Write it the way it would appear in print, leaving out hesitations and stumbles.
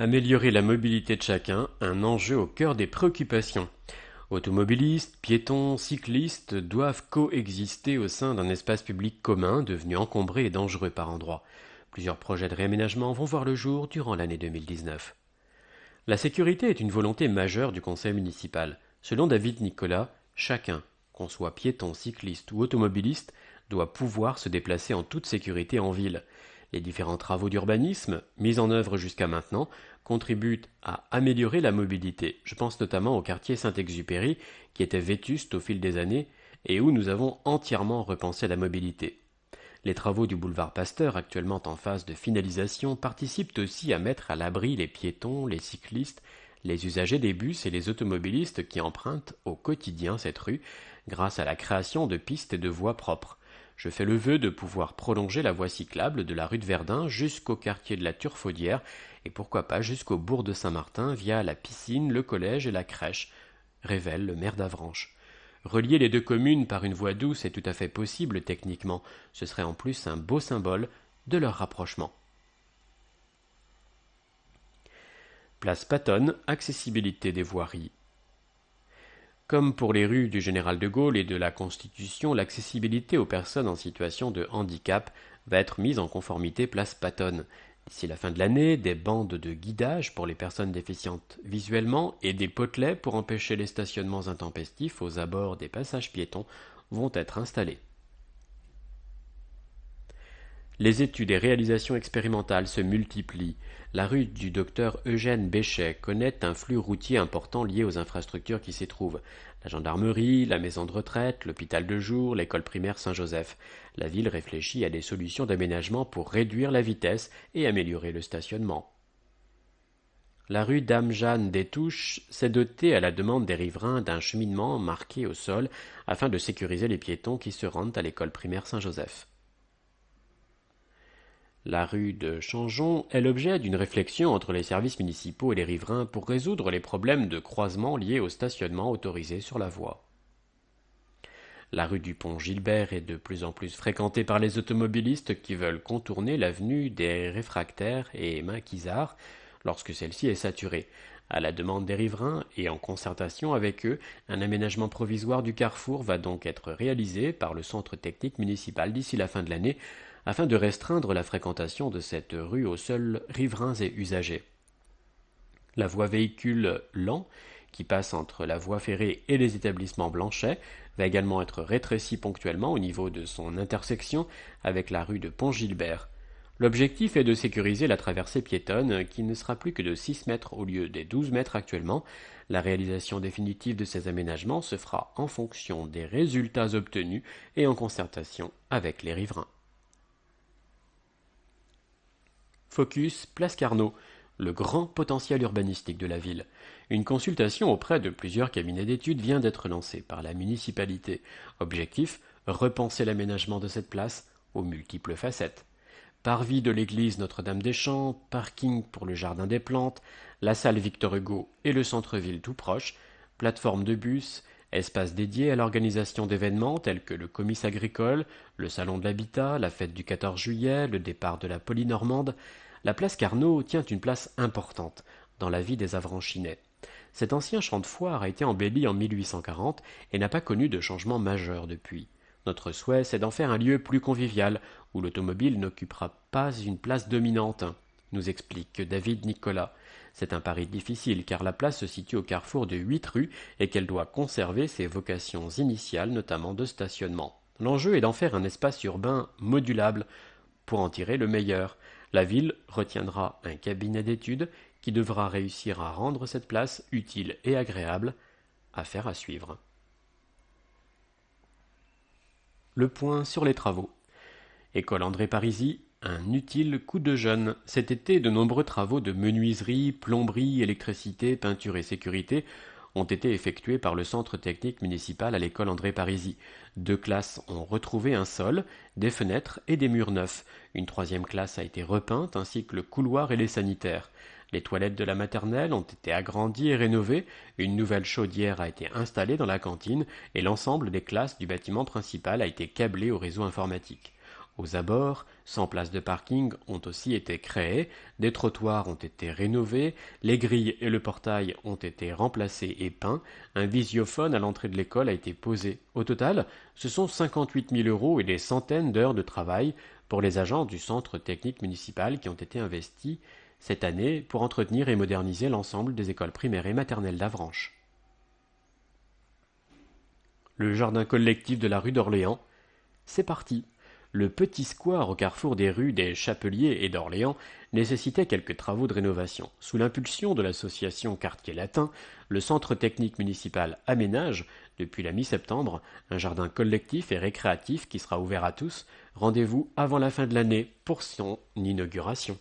Améliorer la mobilité de chacun, un enjeu au cœur des préoccupations. Automobilistes, piétons, cyclistes doivent coexister au sein d'un espace public commun devenu encombré et dangereux par endroits. Plusieurs projets de réaménagement vont voir le jour durant l'année 2019. La sécurité est une volonté majeure du conseil municipal. Selon David Nicolas, chacun, qu'on soit piéton, cycliste ou automobiliste, doit pouvoir se déplacer en toute sécurité en ville. Les différents travaux d'urbanisme, mis en œuvre jusqu'à maintenant, contribuent à améliorer la mobilité. Je pense notamment au quartier Saint-Exupéry, qui était vétuste au fil des années et où nous avons entièrement repensé la mobilité. Les travaux du boulevard Pasteur, actuellement en phase de finalisation, participent aussi à mettre à l'abri les piétons, les cyclistes, les usagers des bus et les automobilistes qui empruntent au quotidien cette rue grâce à la création de pistes et de voies propres. Je fais le vœu de pouvoir prolonger la voie cyclable de la rue de Verdun jusqu'au quartier de la Turfaudière et pourquoi pas jusqu'au bourg de Saint-Martin via la piscine, le collège et la crèche, révèle le maire d'Avranches. Relier les deux communes par une voie douce est tout à fait possible techniquement, ce serait en plus un beau symbole de leur rapprochement. Place Pattonne, accessibilité des voiries. Comme pour les rues du Général de Gaulle et de la Constitution, l'accessibilité aux personnes en situation de handicap va être mise en conformité place Pattonne. D'ici la fin de l'année, des bandes de guidage pour les personnes déficientes visuellement et des potelets pour empêcher les stationnements intempestifs aux abords des passages piétons vont être installés. Les études et réalisations expérimentales se multiplient. La rue du docteur Eugène Béchet connaît un flux routier important lié aux infrastructures qui s'y trouvent. La gendarmerie, la maison de retraite, l'hôpital de jour, l'école primaire Saint-Joseph. La ville réfléchit à des solutions d'aménagement pour réduire la vitesse et améliorer le stationnement. La rue Dame-Jeanne des Touches s'est dotée à la demande des riverains d'un cheminement marqué au sol afin de sécuriser les piétons qui se rendent à l'école primaire Saint-Joseph. La rue de Changeon est l'objet d'une réflexion entre les services municipaux et les riverains pour résoudre les problèmes de croisement liés au stationnement autorisé sur la voie. La rue du Pont-Gilbert est de plus en plus fréquentée par les automobilistes qui veulent contourner l'avenue des Réfractaires et Maquisards lorsque celle-ci est saturée. À la demande des riverains et en concertation avec eux, un aménagement provisoire du carrefour va donc être réalisé par le centre technique municipal d'ici la fin de l'année afin de restreindre la fréquentation de cette rue aux seuls riverains et usagers. La voie véhicule lent, qui passe entre la voie ferrée et les établissements Blanchet, va également être rétrécie ponctuellement au niveau de son intersection avec la rue de Pont-Gilbert. L'objectif est de sécuriser la traversée piétonne qui ne sera plus que de 6 mètres au lieu des 12 mètres actuellement. La réalisation définitive de ces aménagements se fera en fonction des résultats obtenus et en concertation avec les riverains. Focus Place Carnot, le grand potentiel urbanistique de la ville. Une consultation auprès de plusieurs cabinets d'études vient d'être lancée par la municipalité. Objectif, repenser l'aménagement de cette place aux multiples facettes. Parvis de l'église Notre-Dame-des-Champs, parking pour le jardin des plantes, la salle Victor Hugo et le centre-ville tout proche, plateforme de bus, espaces dédiés à l'organisation d'événements tels que le comice agricole, le salon de l'habitat, la fête du 14 juillet, le départ de la Polynormande, la place Carnot tient une place importante dans la vie des Avranchinais. Cet ancien champ de foire a été embelli en 1840 et n'a pas connu de changement majeur depuis. Notre souhait, c'est d'en faire un lieu plus convivial, où l'automobile n'occupera pas une place dominante, nous explique David Nicolas. C'est un pari difficile car la place se situe au carrefour de 8 rues et qu'elle doit conserver ses vocations initiales, notamment de stationnement. L'enjeu est d'en faire un espace urbain modulable pour en tirer le meilleur. La ville retiendra un cabinet d'études qui devra réussir à rendre cette place utile et agréable. Affaire à suivre. Le point sur les travaux. École André Parisi, un utile coup de jeune. Cet été, de nombreux travaux de menuiserie, plomberie, électricité, peinture et sécurité ont été effectués par le centre technique municipal à l'école André Parisi. 2 classes ont retrouvé un sol, des fenêtres et des murs neufs. Une 3e classe a été repeinte ainsi que le couloir et les sanitaires. Les toilettes de la maternelle ont été agrandies et rénovées, une nouvelle chaudière a été installée dans la cantine et l'ensemble des classes du bâtiment principal a été câblé au réseau informatique. Aux abords, 100 places de parking ont aussi été créées, des trottoirs ont été rénovés, les grilles et le portail ont été remplacés et peints, un visiophone à l'entrée de l'école a été posé. Au total, ce sont 58 000 € et des centaines d'heures de travail pour les agents du centre technique municipal qui ont été investis cette année pour entretenir et moderniser l'ensemble des écoles primaires et maternelles d'Avranches. Le jardin collectif de la rue d'Orléans, c'est parti. Le petit square au carrefour des rues des Chapeliers et d'Orléans nécessitait quelques travaux de rénovation. Sous l'impulsion de l'association Quartier Latin, le centre technique municipal aménage, depuis la mi-septembre, un jardin collectif et récréatif qui sera ouvert à tous. Rendez-vous avant la fin de l'année pour son inauguration.